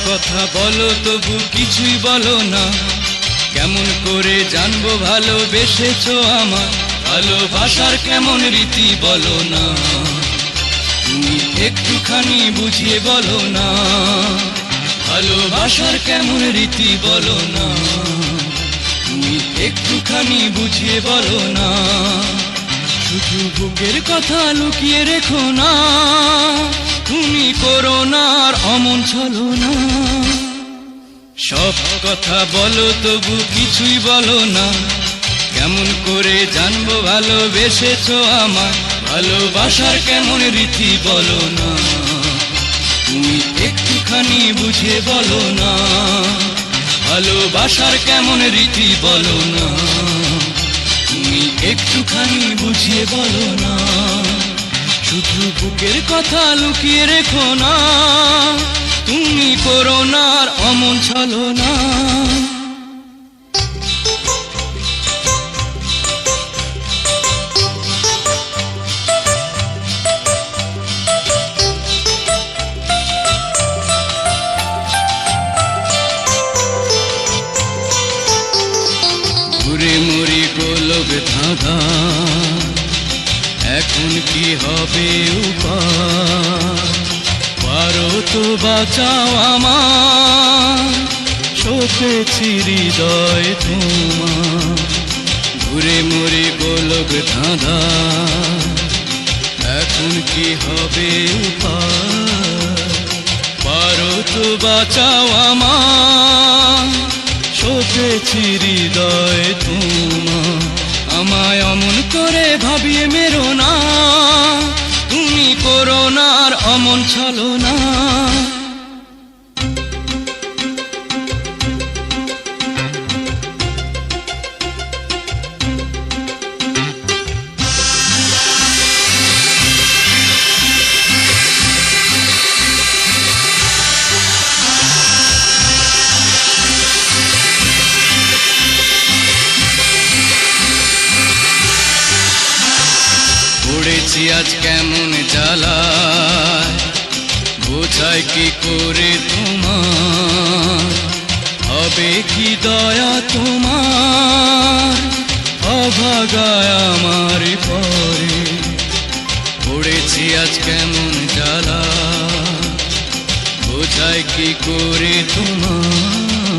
কথা বলো তবু কিছুই বলো না, কেমন করে জানবো ভালোবেসেছো আমার, ভালোবাসার কেমন রীতি বলো না, তুমি একটুখানি বুঝিয়ে বলো না, ভালোবাসার কেমন রীতি বলো না, তুমি একটুখানি বুঝিয়ে বলো না। শুধু বুকের কথা লুকিয়ে রেখো না, তুমি করো না আর অমন ছলো না। সব কথা বলো তবু কিছুই বলো না, কেমন করে জানবো ভালোবেসেছো আমার, ভালোবাসার কেমন রীতি বলো না, তুমি একটুখানি বুঝিয়ে বলো না, ভালোবাসার কেমন রীতি বলো না, তুমি একটুখানি বুঝিয়ে বলো না। শুধু বুকের কথা লুকিয়ে রেখো না, তুমি করো না আর অমন ছলো না। ঘুরে মরি গোলক ধাঁধা, এখন কি হবে উপায়, পারো তো বাঁচাও আমার, শোকেছি হৃদয় তোমার। ঘুরে মরি গোলক ধাঁধা, এখন কি হবে উপায়, পারো তো বাঁচাও আমার, শোকেছি হৃদয় তোমার। আমায় অমন করে ভাবিয়ে মেরো না, তুমি করো না আর অমন ছলো না। পড়েছি আজ কেমন জ্বালায়, বোঝায় কি করে তোমার, হবে কি দয়া তোমার, অভাগায় আমার পরে। পড়েছি আজ কেমন জ্বালায়, বোঝায় কি করে তোমার,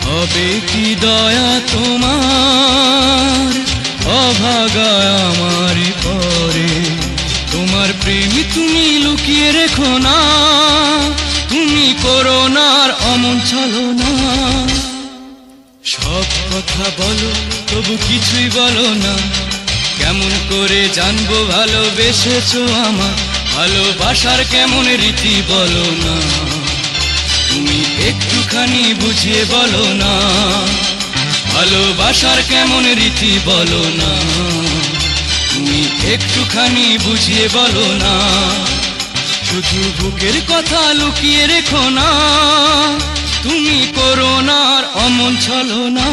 হবে কি দয়া তোমার, অভাগায় আমার পরে। তোমার প্রেম তুমি লুকিয়ে রেখো না, তুমি করো না আর অমন ছলো না। সব কথা বলো তবু কিছুই বলো না, কেমন করে জানবো ভালোবেসেছো আমার, ভালোবাসার কেমন রীতি বলো না, তুমি একটুখানি বুঝিয়ে বলো না, ভালোবাসার কেমন রীতি বলো না, তুমি একটুখানি বুঝিয়ে বলো না। শুধু বুকের কথা লুকিয়ে রেখো না, তুমি করো না আর অমন ছলো না।